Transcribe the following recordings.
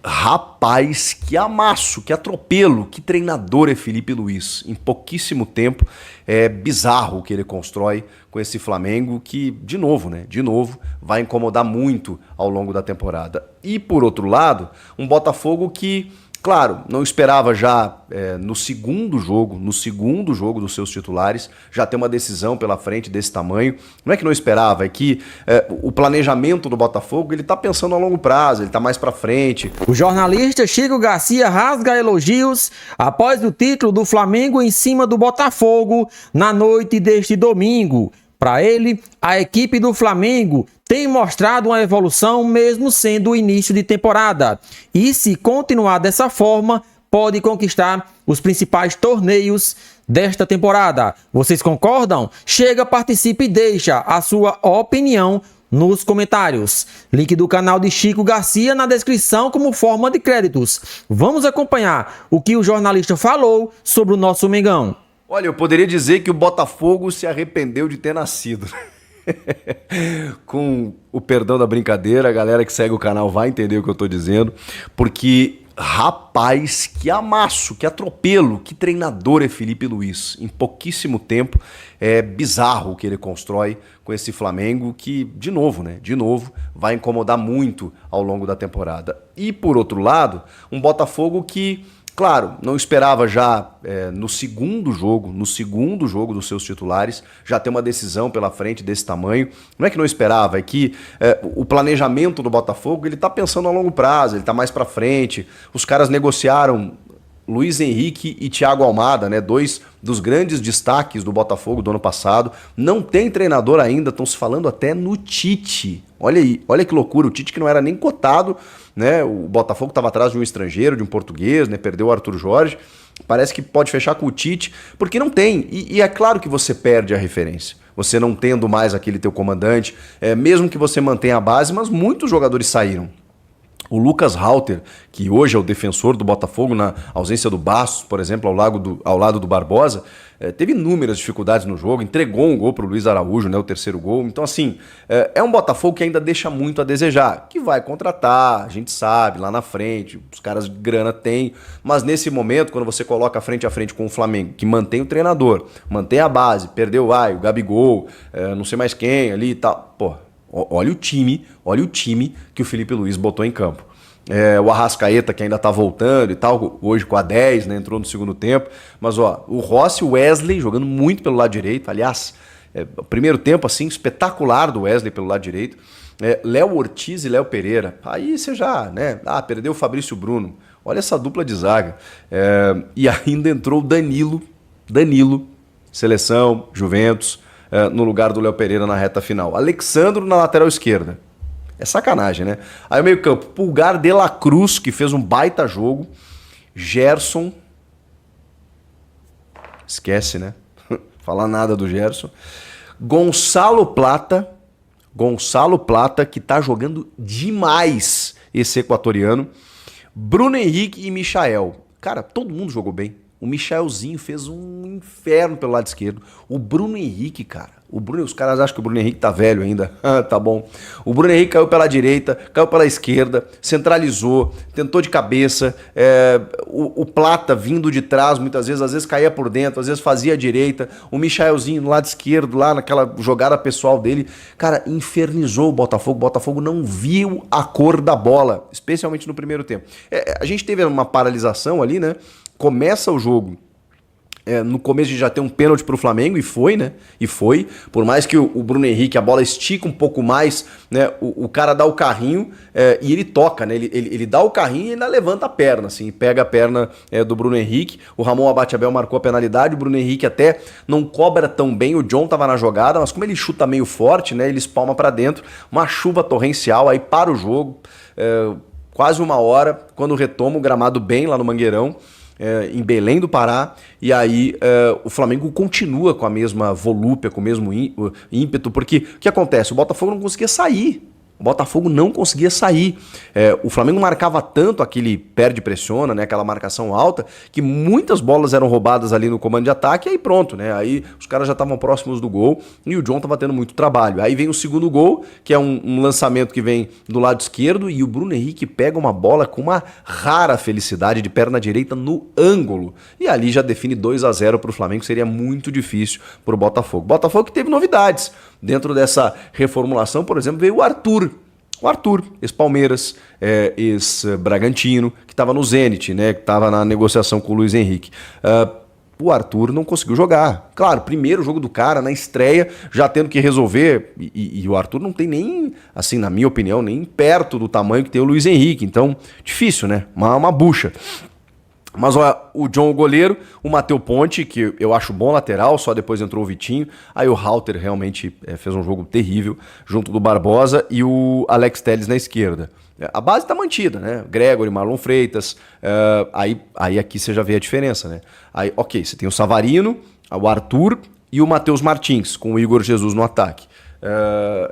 Rapaz, que amasso, que atropelo, que treinador é Felipe Luiz. Em pouquíssimo tempo, é bizarro o que ele constrói com esse Flamengo que, de novo, né? De novo, vai incomodar muito ao longo da temporada. E, por outro lado, um Botafogo que, claro, não esperava já no segundo jogo dos seus titulares, já ter uma decisão pela frente desse tamanho. Não é que não esperava, é que o planejamento do Botafogo, ele tá pensando a longo prazo, ele tá mais pra frente. O jornalista Chico Garcia rasga elogios após o título do Flamengo em cima do Botafogo na noite deste domingo. Para ele, a equipe do Flamengo tem mostrado uma evolução mesmo sendo o início de temporada. E se continuar dessa forma, pode conquistar os principais torneios desta temporada. Vocês concordam? Chega, participe e deixa a sua opinião nos comentários. Link do canal de Chico Garcia na descrição como forma de créditos. Vamos acompanhar o que o jornalista falou sobre o nosso Mengão. Olha, eu poderia dizer que o Botafogo se arrependeu de ter nascido. Com o perdão da brincadeira, a galera que segue o canal vai entender o que eu tô dizendo, porque, rapaz, que amasso, que atropelo, que treinador é Felipe Luiz. Em pouquíssimo tempo, é bizarro o que ele constrói com esse Flamengo que, de novo, né? De novo, vai incomodar muito ao longo da temporada. E, por outro lado, um Botafogo que, claro, não esperava já no segundo jogo dos seus titulares, já ter uma decisão pela frente desse tamanho. Não é que não esperava, é que o planejamento do Botafogo, ele tá pensando a longo prazo, ele tá mais pra frente. Os caras negociaram Luiz Henrique e Thiago Almada, né, dois dos grandes destaques do Botafogo do ano passado. Não tem treinador ainda, estão se falando até no Tite. Olha aí, olha que loucura, o Tite que não era nem cotado, né? O Botafogo estava atrás de um estrangeiro, de um português, né? Perdeu o Arthur Jorge. Parece que pode fechar com o Tite, porque não tem. E é claro que você perde a referência. Você não tendo mais aquele teu comandante, mesmo que você mantenha a base, mas muitos jogadores saíram. O Lucas Halter, que hoje é o defensor do Botafogo, na ausência do Bastos, por exemplo, ao lado do Barbosa, teve inúmeras dificuldades no jogo, entregou um gol para o Luiz Araújo, né, o terceiro gol. Então, assim, é um Botafogo que ainda deixa muito a desejar, que vai contratar, a gente sabe, lá na frente, os caras de grana têm, mas nesse momento, quando você coloca frente a frente com o Flamengo, que mantém o treinador, mantém a base, perdeu o Gabigol, não sei mais quem ali e tal, pô. Olha o time que o Felipe Luiz botou em campo. O Arrascaeta, que ainda tá voltando e tal, hoje com a 10, né, entrou no segundo tempo. Mas ó, o Rossi e o Wesley jogando muito pelo lado direito. Aliás, o primeiro tempo assim espetacular do Wesley pelo lado direito. Léo Ortiz e Léo Pereira. Aí você já, né? Perdeu o Fabrício Bruno. Olha essa dupla de zaga. E ainda entrou o Danilo, seleção, Juventus, no lugar do Léo Pereira na reta final. Alexandro na lateral esquerda. É sacanagem, né? Aí o meio campo, Pulgar de la Cruz, que fez um baita jogo. Gerson. Esquece, né? Falar nada do Gerson. Gonçalo Plata, que tá jogando demais esse equatoriano. Bruno Henrique e Michael. Cara, todo mundo jogou bem. O Michaelzinho fez um inferno pelo lado esquerdo. O Bruno Henrique, cara. Os caras acham que o Bruno Henrique tá velho ainda. Tá bom. O Bruno Henrique caiu pela direita, caiu pela esquerda, centralizou, tentou de cabeça. O Plata vindo de trás, muitas vezes, às vezes caía por dentro, às vezes fazia a direita. O Michaelzinho no lado esquerdo, lá naquela jogada pessoal dele. Cara, infernizou o Botafogo. O Botafogo não viu a cor da bola, especialmente no primeiro tempo. A gente teve uma paralisação ali, né? Começa o jogo, no começo já tem um pênalti pro Flamengo, e foi, né? E foi, por mais que o Bruno Henrique, a bola estica um pouco mais, né? O cara dá o carrinho e ele toca, né? Ele dá o carrinho e ainda levanta a perna, assim, pega a perna do Bruno Henrique. O Ramon Abateabel marcou a penalidade, o Bruno Henrique até não cobra tão bem, o John tava na jogada, mas como ele chuta meio forte, né? Ele espalma pra dentro, uma chuva torrencial, aí para o jogo, quase uma hora, quando retoma o gramado bem lá no Mangueirão, em Belém do Pará, e aí o Flamengo continua com a mesma volúpia, com o mesmo ímpeto, porque o que acontece? O Botafogo não conseguia sair. O Botafogo não conseguia sair. O Flamengo marcava tanto aquele perde-pressiona, né, aquela marcação alta, que muitas bolas eram roubadas ali no comando de ataque e aí pronto, né? Aí os caras já estavam próximos do gol e o John estava tendo muito trabalho. Aí vem o segundo gol, que é um lançamento que vem do lado esquerdo e o Bruno Henrique pega uma bola com uma rara felicidade de perna direita no ângulo. E ali já define 2-0 para o Flamengo, seria muito difícil para o Botafogo. Botafogo que teve novidades. Dentro dessa reformulação, por exemplo, veio o Arthur. O Arthur, ex-Palmeiras, ex-Bragantino, que estava no Zenit, né, que estava na negociação com o Luiz Henrique. O Arthur não conseguiu jogar. Claro, primeiro jogo do cara, na estreia, já tendo que resolver. E o Arthur não tem nem, assim, na minha opinião, nem perto do tamanho que tem o Luiz Henrique. Então, difícil, né? Uma bucha. Mas olha, o John, o goleiro, o Matheus Ponte, que eu acho bom lateral, só depois entrou o Vitinho. Aí o Halter realmente fez um jogo terrível, junto do Barbosa e o Alex Telles na esquerda. A base tá mantida, né? Gregory, Marlon Freitas, aí aqui você já vê a diferença, né? Aí, ok, você tem o Savarino, o Arthur e o Matheus Martins, com o Igor Jesus no ataque.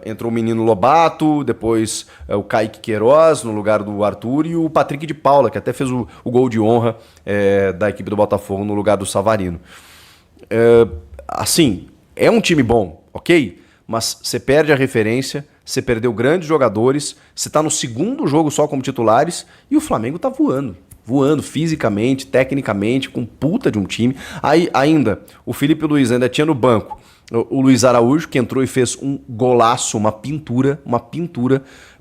Entrou o menino Lobato, depois o Kaique Queiroz no lugar do Arthur e o Patrick de Paula, que até fez o gol de honra da equipe do Botafogo no lugar do Savarino. Assim, é um time bom, ok? Mas você perde a referência, você perdeu grandes jogadores, você tá no segundo jogo só como titulares e o Flamengo tá voando fisicamente, tecnicamente, com puta de um time. Aí ainda, o Felipe Luiz ainda tinha no banco o Luiz Araújo, que entrou e fez um golaço, uma pintura,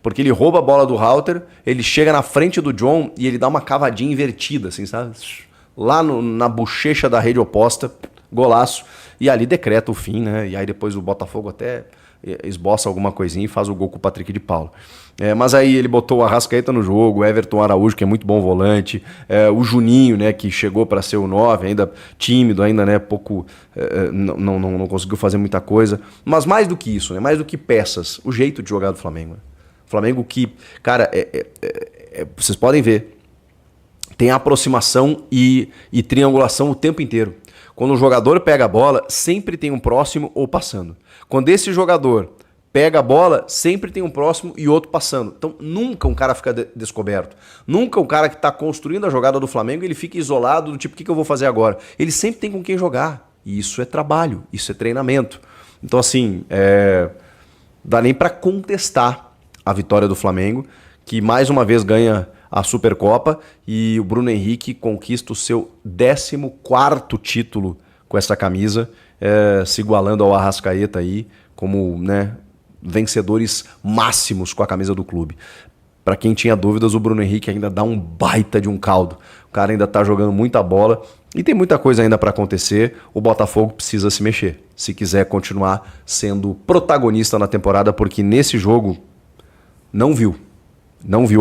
porque ele rouba a bola do Halter, ele chega na frente do John e ele dá uma cavadinha invertida, assim, sabe? Lá na bochecha da rede oposta, golaço, e ali decreta o fim, né? E aí depois o Botafogo até esboça alguma coisinha e faz o gol com o Patrick de Paula. Mas aí ele botou o Arrascaeta no jogo, o Everton Araújo, que é muito bom volante, o Juninho, né, que chegou para ser o 9, ainda tímido, ainda, né, pouco, não conseguiu fazer muita coisa. Mas mais do que isso, né, mais do que peças, o jeito de jogar do Flamengo. Né? Flamengo que, cara, vocês podem ver, tem aproximação e triangulação o tempo inteiro. Quando o jogador pega a bola, sempre tem um próximo ou passando. Quando esse jogador pega a bola, sempre tem um próximo e outro passando. Então nunca um cara fica descoberto. Nunca um cara que está construindo a jogada do Flamengo, ele fica isolado do tipo, o que eu vou fazer agora? Ele sempre tem com quem jogar. E isso é trabalho, isso é treinamento. Então assim, dá nem para contestar a vitória do Flamengo, que mais uma vez ganha a Supercopa e o Bruno Henrique conquista o seu 14º título com essa camisa, se igualando ao Arrascaeta aí, como, né, vencedores máximos com a camisa do clube. Para quem tinha dúvidas, o Bruno Henrique ainda dá um baita de um caldo. O cara ainda tá jogando muita bola e tem muita coisa ainda para acontecer. O Botafogo precisa se mexer, se quiser continuar sendo protagonista na temporada, porque nesse jogo não viu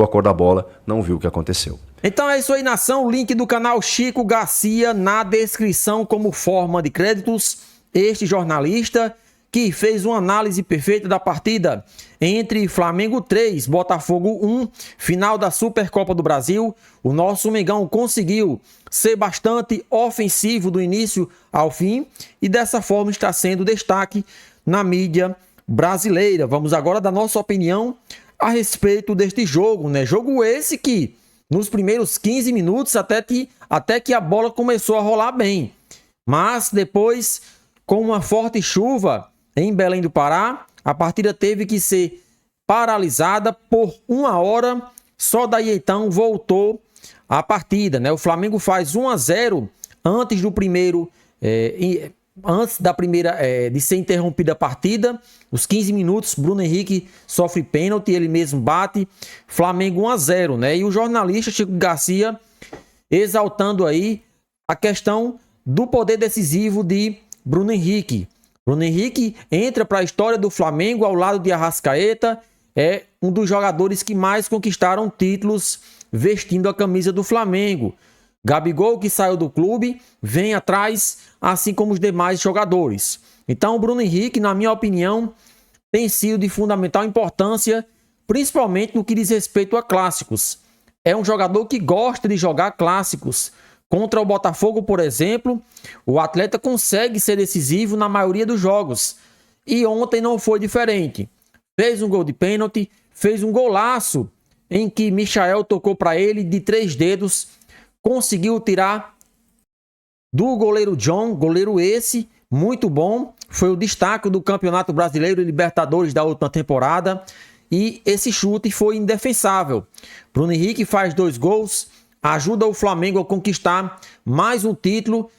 a cor da bola, não viu o que aconteceu. Então é isso aí, nação. Link do canal Chico Garcia na descrição como forma de créditos. Este jornalista que fez uma análise perfeita da partida entre Flamengo 3, Botafogo 1, final da Supercopa do Brasil. O nosso Mengão conseguiu ser bastante ofensivo do início ao fim e dessa forma está sendo destaque na mídia brasileira. Vamos agora dar nossa opinião a respeito deste jogo, né? Jogo esse que nos primeiros 15 minutos até que a bola começou a rolar bem. Mas depois, com uma forte chuva em Belém do Pará, a partida teve que ser paralisada por 1 hora. Só daí então voltou a partida, né? O Flamengo faz 1-0 antes do primeiro, antes da primeira de ser interrompida a partida. Os 15 minutos, Bruno Henrique sofre pênalti, ele mesmo bate. Flamengo 1-0, né? E o jornalista Chico Garcia exaltando aí a questão do poder decisivo de Bruno Henrique. Bruno Henrique entra para a história do Flamengo ao lado de Arrascaeta, é um dos jogadores que mais conquistaram títulos vestindo a camisa do Flamengo. Gabigol, que saiu do clube, vem atrás, assim como os demais jogadores. Então o Bruno Henrique, na minha opinião, tem sido de fundamental importância, principalmente no que diz respeito a clássicos. É um jogador que gosta de jogar clássicos. Contra o Botafogo, por exemplo, o atleta consegue ser decisivo na maioria dos jogos. E ontem não foi diferente. Fez um gol de pênalti, fez um golaço em que Michael tocou para ele de 3 dedos, conseguiu tirar do goleiro John, goleiro esse, muito bom, foi o destaque do Campeonato Brasileiro e Libertadores da última temporada, e esse chute foi indefensável. Bruno Henrique faz 2 gols, ajuda o Flamengo a conquistar mais um título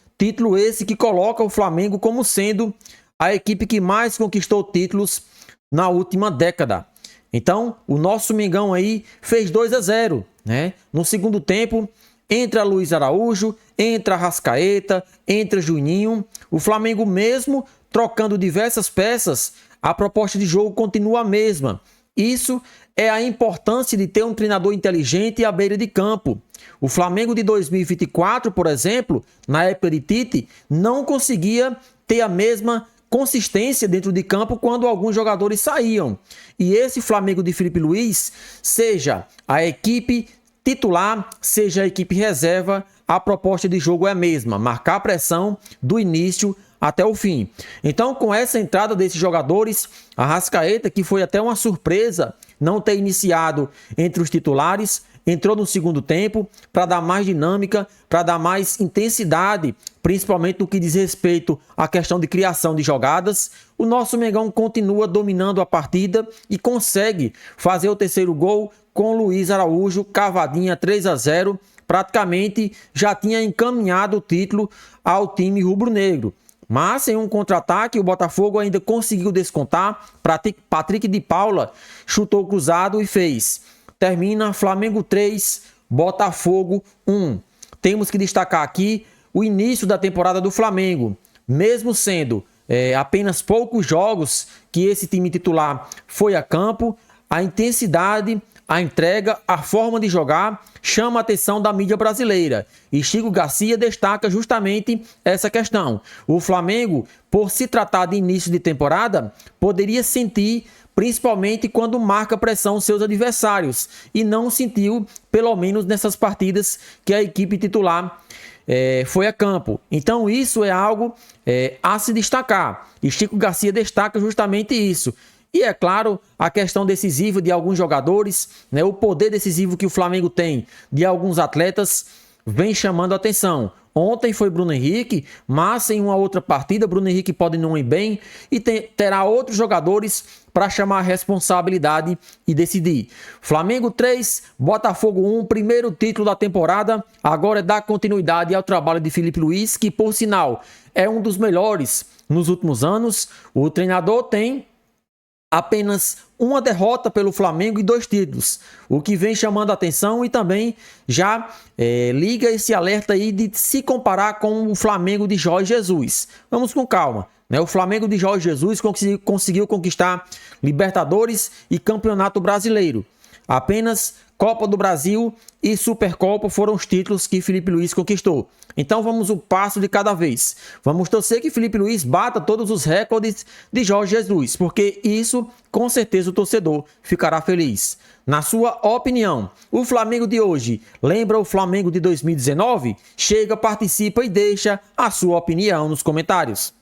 esse que coloca o Flamengo como sendo a equipe que mais conquistou títulos na última década. Então, o nosso Mengão aí fez 2-0, né? No segundo tempo, entra Luiz Araújo, entra Arrascaeta, entra Juninho. O Flamengo, mesmo trocando diversas peças, a proposta de jogo continua a mesma. Isso é a importância de ter um treinador inteligente à beira de campo. O Flamengo de 2024, por exemplo, na época de Tite, não conseguia ter a mesma consistência dentro de campo quando alguns jogadores saíam. E esse Flamengo de Felipe Luiz, seja a equipe titular, seja a equipe reserva, a proposta de jogo é a mesma, marcar pressão do início até o fim. Então, com essa entrada desses jogadores, a Arrascaeta, que foi até uma surpresa não ter iniciado entre os titulares, entrou no segundo tempo para dar mais dinâmica, para dar mais intensidade, principalmente no que diz respeito à questão de criação de jogadas. O nosso Mengão continua dominando a partida e consegue fazer o terceiro gol com Luiz Araújo, cavadinha 3-0, praticamente já tinha encaminhado o título ao time rubro-negro. Mas em um contra-ataque, o Botafogo ainda conseguiu descontar. Patrick de Paula chutou cruzado e fez. Termina Flamengo 3, Botafogo 1. Temos que destacar aqui o início da temporada do Flamengo. Mesmo sendo apenas poucos jogos que esse time titular foi a campo, a intensidade, a entrega, a forma de jogar chama a atenção da mídia brasileira. E Chico Garcia destaca justamente essa questão. O Flamengo, por se tratar de início de temporada, poderia sentir, principalmente quando marca pressão seus adversários, e não sentiu, pelo menos nessas partidas que a equipe titular foi a campo. Então isso é algo a se destacar. E Chico Garcia destaca justamente isso. E é claro, a questão decisiva de alguns jogadores, né, o poder decisivo que o Flamengo tem de alguns atletas, vem chamando a atenção. Ontem foi Bruno Henrique, mas em uma outra partida, Bruno Henrique pode não ir bem e terá outros jogadores para chamar a responsabilidade e decidir. Flamengo 3, Botafogo 1, primeiro título da temporada. Agora é dar continuidade ao trabalho de Felipe Luiz, que por sinal é um dos melhores nos últimos anos. O treinador tem apenas uma derrota pelo Flamengo e 2 títulos, o que vem chamando a atenção e também já liga esse alerta aí de se comparar com o Flamengo de Jorge Jesus. Vamos com calma, né? O Flamengo de Jorge Jesus conseguiu conquistar Libertadores e Campeonato Brasileiro. Apenas Copa do Brasil e Supercopa foram os títulos que Felipe Luiz conquistou. Então vamos um passo de cada vez. Vamos torcer que Felipe Luiz bata todos os recordes de Jorge Jesus, porque isso, com certeza, o torcedor ficará feliz. Na sua opinião, o Flamengo de hoje lembra o Flamengo de 2019? Chega, participa e deixa a sua opinião nos comentários.